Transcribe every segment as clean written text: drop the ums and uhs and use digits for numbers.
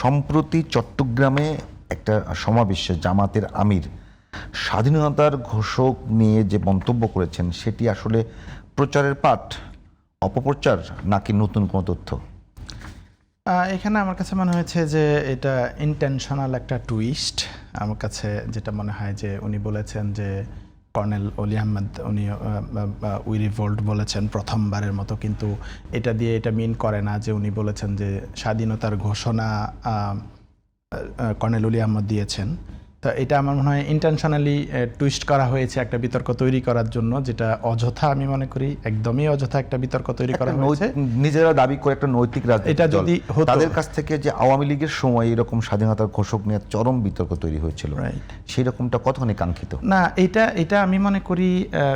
সম্প্রতি চট্টগ্রামে একটা সমাবেশে জামাতের আমির স্বাধীনতার ঘোষক নিয়ে যে মন্তব্য করেছেন সেটি আসলে প্রচারের পাঠ, অপপ্রচার নাকি নতুন কোনো তথ্য? এখানে আমার কাছে মনে হয়েছে যে এটা ইন্টেনশনাল একটা টুইস্ট। আমার কাছে যেটা মনে হয় যে উনি বলেছেন যে কর্নেল অলি আহমেদ উনি উই রিভোল্ট বলেছেন প্রথমবারের মতো, কিন্তু এটা দিয়ে এটা মিন করে না যে উনি বলেছেন যে স্বাধীনতার ঘোষণা কর্নেল অলি আহমেদ দিয়েছেন। তো এটা আমার মনে হয় ইন্টেনশনালি টুইস্ট করা হয়েছে একটা বিতর্ক তৈরি করার জন্য, যেটা অযথা, আমি মনে করি একদমই অযথা একটা বিতর্ক তৈরি করা হয়েছে। নিজেরা দাবি করে একটা নৈতিক রাজনীতি, এটা যদি তাদের কাছ থেকে যে আওয়ামী লীগের সময় এরকম স্বাধীনতার ঘোষক নিয়ে চরম বিতর্ক তৈরি হয়েছিল, সেই রকমটা কতখানি কাঙ্ক্ষিত না? এটা আমি মনে করি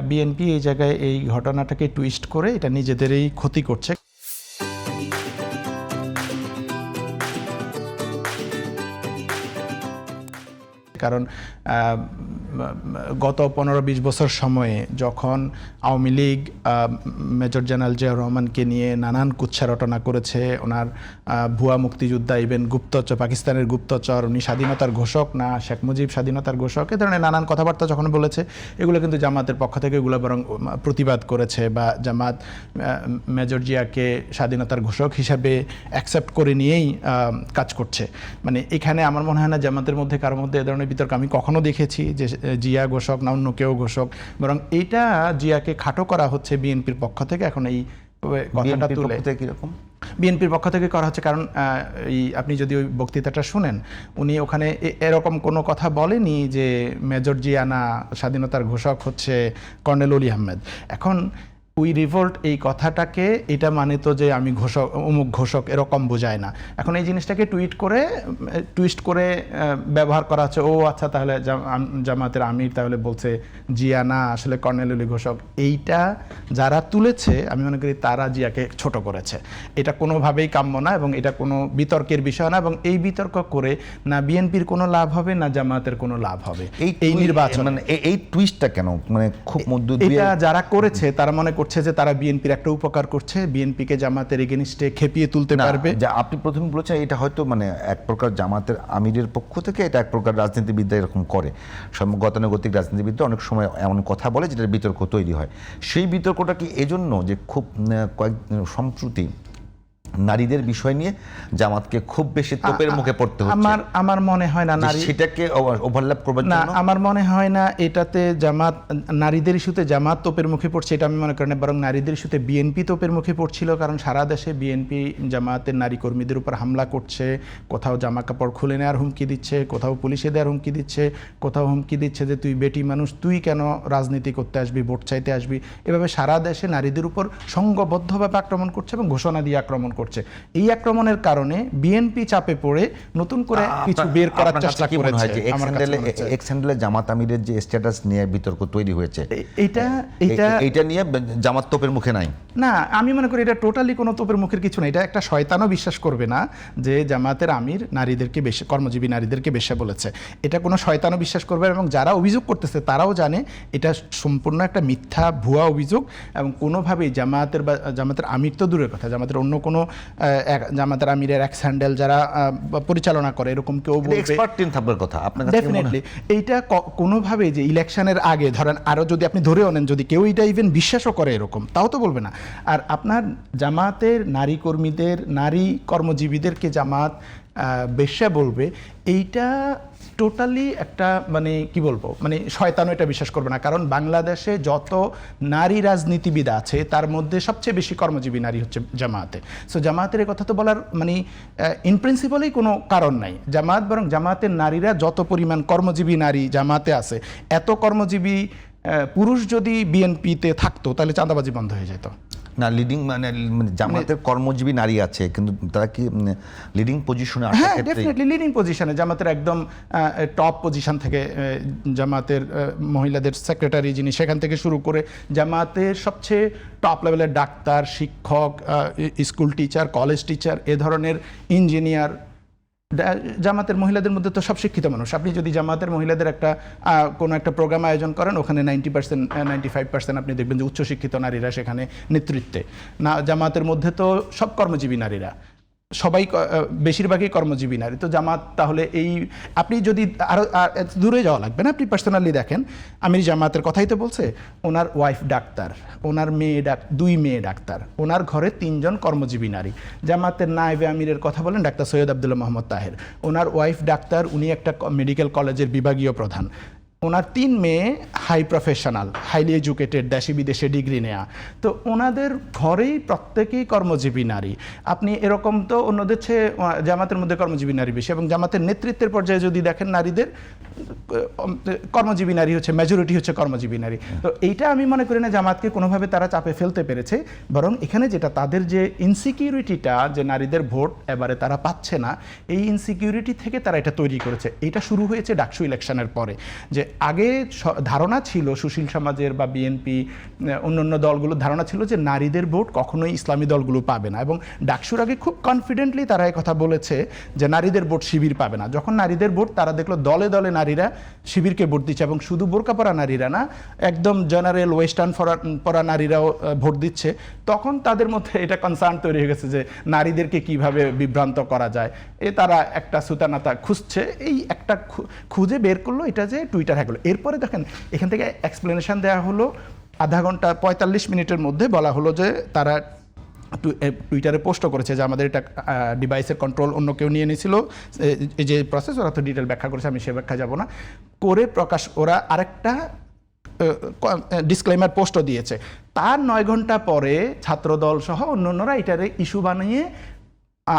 বিএনপি এই জায়গায় এই ঘটনাটাকে টুইস্ট করে এটা নিজেদেরই ক্ষতি করছে। কারণ গত 15-20 বছর সময়ে যখন আওয়ামী লীগ মেজর জেনারেল জিয়াউর রহমানকে নিয়ে নানান কুৎসা রটনা করেছে, ওনার ভুয়া মুক্তিযোদ্ধা, ইভেন গুপ্তচর, পাকিস্তানের গুপ্তচর, উনি স্বাধীনতার ঘোষক না, শেখ মুজিব স্বাধীনতার ঘোষক, এ ধরনের নানান কথাবার্তা যখন বলেছে, এগুলো কিন্তু জামাতের পক্ষ থেকে এগুলো বরং প্রতিবাদ করেছে, বা জামাত মেজর জিয়াকে স্বাধীনতার ঘোষক হিসাবে অ্যাকসেপ্ট করে নিয়েই কাজ করছে। মানে এখানে আমার মনে হয় না জামাতের মধ্যে কারোর মধ্যে এ ধরনের বিতর্ক আমি কখনো দেখেছি যে জিয়া ঘোষক না অন্য কেউ ঘোষক, বরং এইটা জিয়াকে খাটো করা হচ্ছে বিএনপির পক্ষ থেকে। এখন এই কথাটা তুলে কিরকম বিএনপির পক্ষ থেকে করা হচ্ছে, কারণ আপনি যদি ওই বক্তৃতাটা শুনেন, উনি ওখানে এরকম কোনো কথা বলেনি যে মেজর জিয়া না, স্বাধীনতার ঘোষক হচ্ছে কর্নেল অলি আহমেদ। এখন উই রিভোল্ট এই কথাটাকে, এটা মানে তো যে আমি ঘোষক, অমুক ঘোষক, এরকম বোঝায় না। এখন এই জিনিসটাকে টুইস্ট করে ব্যবহার করা হচ্ছে। ও আচ্ছা, তাহলে জামাতের আমির তাহলে বলছে জিয়া না, আসলে কর্নেল অলি ঘোষক। এইটা যারা তুলেছে আমি মনে করি তারা জিয়াকে ছোট করেছে। এটা কোনোভাবেই কাম্য না এবং এটা কোনো বিতর্কের বিষয় না, এবং এই বিতর্ক করে না বিএনপির কোনো লাভ হবে না জামাতের কোনো লাভ হবে এই নির্বাচন। মানে এই টুইস্টটা কেন, মানে খুব মধ্য দিয়ে এটা যারা করেছে তারা মনে করছে যে তারা বিএনপির একটা উপকার করছে, বিএনপিকে জামাতের এগেইনস্টে খেপিয়ে তুলতে পারবে। যা আপনি প্রথমে বলেছেন, এটা হয়তো মানে এক প্রকার জামাতের আমিরের পক্ষ থেকে এটা এক প্রকার রাজনীতিবিদরা এরকম করে, গতানুগতিক রাজনীতিবিদরা অনেক সময় এমন কথা বলে যেটা বিতর্ক তৈরি হয়। সেই বিতর্কটা কি এজন্য যে খুব সম্প্রতি নারীদের বিষয় নিয়ে জামাতকে খুব বেশি তোপের মুখে পড়তে হচ্ছে? আমার মনে হয় না সেটাকে ওভারল্যাপ করবার জন্য, আমার মনে হয় না এটাতে জামাত, নারীদের ইস্যুতে জামাত তোপের মুখে পড়ছে এটা আমি মনে করি না, বরং নারীদের ইস্যুতে বিএনপি তোপের মুখে পড়ছিল। কারণ সারা দেশে বিএনপি জামাতের নারী কর্মীদের উপর হামলা করছে, কোথাও জামা কাপড় খুলে নেওয়ার হুমকি দিচ্ছে, কোথাও পুলিশে দেওয়ার হুমকি দিচ্ছে, কোথাও হুমকি দিচ্ছে যে তুই বেটি মানুষ, তুই কেন রাজনীতি করতে আসবি, ভোট চাইতে আসবি। এভাবে সারা দেশে নারীদের উপর সংঘবদ্ধভাবে আক্রমণ করছে এবং ঘোষণা দিয়ে আক্রমণ করছে। এই আক্রমণের কারণে বিএনপি চাপে পড়ে নতুন করে কিছু বের করার চেষ্টা করেছে। এক্স হ্যান্ডেলে জামাত আমিরের যে স্ট্যাটাস নিয়ে বিতর্ক তৈরি হয়েছে, এটা নিয়ে জামাত তোপের মুখে নাই না। আমি মনে করি এটা টোটালি কোনো তোপের মুখের কিছু না। এটা একটা শয়তানও বিশ্বাস করবে না যে জামাতের আমির নারীদেরকে বেশি, কর্মজীবী নারীদেরকে বেশি বলেছে। এটা কোনো শয়তানও বিশ্বাস করবে, এবং যারা অভিযোগ করতেছে তারাও জানে এটা সম্পূর্ণ একটা মিথ্যা, ভুয়া অভিযোগ। এবং কোনোভাবেই জামাতের আমির তো দূরের কথা, জামাতের অন্য কোনো জামাতের আমিরের এক্স হ্যান্ডেল যারা পরিচালনা করে এরকম কেউ বলবে, এক্সপার্ট টিম থাকার কথা। আপনার ডেফিনেটলি এইটা কোনোভাবেই যে ইলেকশনের আগে ধরেন আরও যদি আপনি ধরেও নেন, যদি কেউ এটা ইভেন বিশ্বাসও করে এরকম, তাও তো বলবে না। আর আপনার জামাতের নারী কর্মীদের, নারী কর্মজীবীদেরকে জামাত বেশ্যা বলবে, এইটা টোটালি একটা মানে কি বলবো, মানে শয়তানও এটা বিশ্বাস করবে না। কারণ বাংলাদেশে যত নারী রাজনীতিবিদ আছে তার মধ্যে সবচেয়ে বেশি কর্মজীবী নারী হচ্ছে জামাতে। সো জামাতের এই কথা তো বলার মানে ইন প্রিন্সিপালেই কোনো কারণ নাই। জামাত, বরং জামাতের নারীরা যত পরিমাণ কর্মজীবী নারী জামাতে আছে, এত কর্মজীবী পুরুষ যদি বিএনপিতে থাকতো তাহলে চাঁদাবাজি বন্ধ হয়ে যেত না। লিডিং মানে জামাতের কর্মজীবী নারী আছে, কিন্তু তারা কি লিডিং পজিশনে আছে? হ্যাঁ, ডেফিনেটলি লিডিং পজিশনে, জামাতের একদম টপ পজিশন থেকে, জামাতের মহিলাদের সেক্রেটারি যিনি, সেখান থেকে শুরু করে জামাতের সবচেয়ে টপ লেভেলের ডাক্তার, শিক্ষক, স্কুল টিচার, কলেজ টিচার, এ ধরনের ইঞ্জিনিয়ার, জামাতের মহিলাদের মধ্যে তো সব শিক্ষিত মানুষ। আপনি যদি জামাতের মহিলাদের একটা কোনো একটা প্রোগ্রাম আয়োজন করেন, ওখানে 90%, 95% আপনি দেখবেন যে উচ্চশিক্ষিত নারীরা সেখানে নেতৃত্বে। না, জামাতের মধ্যে তো সব কর্মজীবী নারীরা। সবাই বেশিরভাগই কর্মজীবী নারী। তো জামাত তাহলে এই আপনি যদি আরও দূরে যাওয়া লাগবে না, আপনি পার্সোনালি দেখেন, আমির জামাতের কথাই তো বলছে, ওনার ওয়াইফ ডাক্তার, ওনার দুই মেয়ে ডাক্তার, ওনার ঘরে 3 জন কর্মজীবী নারী। জামাতের নায়েবে আমিরের কথা বলেন ডাক্তার সৈয়দ আবদুল্লাহ মোহাম্মদ তাহের, ওনার ওয়াইফ ডাক্তার, উনি একটা মেডিকেল কলেজের বিভাগীয় প্রধান। ওনার 3 মেয়ে হাই প্রফেশনাল, হাইলি এডুকেটেড, দেশে বিদেশে ডিগ্রি নেয়া। তো ওনাদের ঘরেই প্রত্যেকেই কর্মজীবী নারী। আপনি এরকম তো অন্যদের চেয়ে জামাতের মধ্যে কর্মজীবী নারী বেশি, এবং জামাতের নেতৃত্বের পর্যায়ে যদি দেখেন নারীদের কর্মজীবী নারী হচ্ছে মেজরিটি, হচ্ছে কর্মজীবী নারী। তো এইটা আমি মনে করি না জামাতকে কোনোভাবে তারা চাপে ফেলতে পেরেছে, বরং এখানে যেটা তাদের যে ইনসিকিউরিটিটা, যে নারীদের ভোট এবারে তারা পাচ্ছে না, এই ইনসিকিউরিটি থেকে তারা এটা তৈরি করেছে। এটা শুরু হয়েছে ডাকসু ইলেকশনের পরে। যে আগে ধারণা ছিল সুশীল সমাজের বা বিএনপি অন্যান্য দলগুলোর ধারণা ছিল যে নারীদের ভোট কখনোই ইসলামী দলগুলো পাবে না, এবং ডাকসুর আগে খুব কনফিডেন্টলি তারা এই কথা বলেছে যে নারীদের ভোট শিবির পাবে না। যখন নারীদের ভোট তারা দেখলো দলে দলে নারীরা শিবিরকে ভোট দিচ্ছে, এবং শুধু বোরকা পরা নারীরা না, একদম জেনারেল ওয়েস্টার্ন পরা নারীরাও ভোট দিচ্ছে, তখন তাদের মধ্যে এটা কনসার্ন তৈরি হয়ে গেছে যে নারীদেরকে কিভাবে বিভ্রান্ত করা যায়। তারা একটা সুতানাতা খুঁজছে, এই একটা খুঁজে বের করলো এটা যে টুইটার হ্যাক হলো। এরপরে দেখেন এখান থেকে এক্সপ্লেনেশন দেওয়া হলো, আধা ঘন্টা 45 মিনিটের মধ্যে বলা হলো যে তারা টুইটারে পোস্টও করেছে যে আমাদের এটা ডিভাইসের কন্ট্রোল অন্য কেউ নিয়ে নিয়েছিল, এই যে প্রসেস ওরা তো ডিটেল ব্যাখ্যা করেছে, আমি সে ব্যাখ্যা যাব না করে প্রকাশ। ওরা আরেকটা ডিসক্লেমার পোস্টও দিয়েছে। তার 9 ঘন্টা পরে ছাত্রদল সহ অন্যান্যরা এটারে ইস্যু বানিয়ে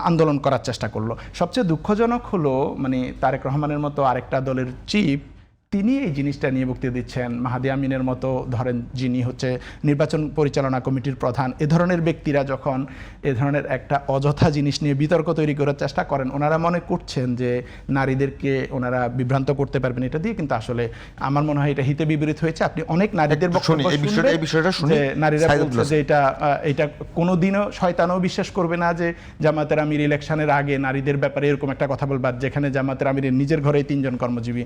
আন্দোলন করার চেষ্টা করলো। সবচেয়ে দুঃখজনক হলো, মানে তারেক রহমানের মতো আরেকটা দলের চিফ, তিনি এই জিনিসটা নিয়ে বক্তব্য দিচ্ছেন। মাহাদি আমিনের মতো ধরেন যিনি হচ্ছে নির্বাচন পরিচালনা কমিটির প্রধান, এ ধরনের ব্যক্তিরা যখন এ ধরনের একটা অযথা জিনিস নিয়ে বিতর্ক তৈরি করার চেষ্টা করেন, ওনারা মনে করছেন যে নারীদেরকে ওনারা বিভ্রান্ত করতে পারবেন এটা দিয়ে, কিন্তু আসলে আমার মনে হয় এটা হিতে বিপরীত হয়েছে। আপনি অনেক নারীদের বক্তব্য শুনবেন যে নারীরা বলছে যে এটা কোনোদিনও শয়তানও বিশ্বাস করবে না যে জামাতের আমির ইলেকশনের আগে নারীদের ব্যাপারে এরকম একটা কথা বলবার, যেখানে জামাতের আমিরের নিজের ঘরেই 3 জন কর্মজীবী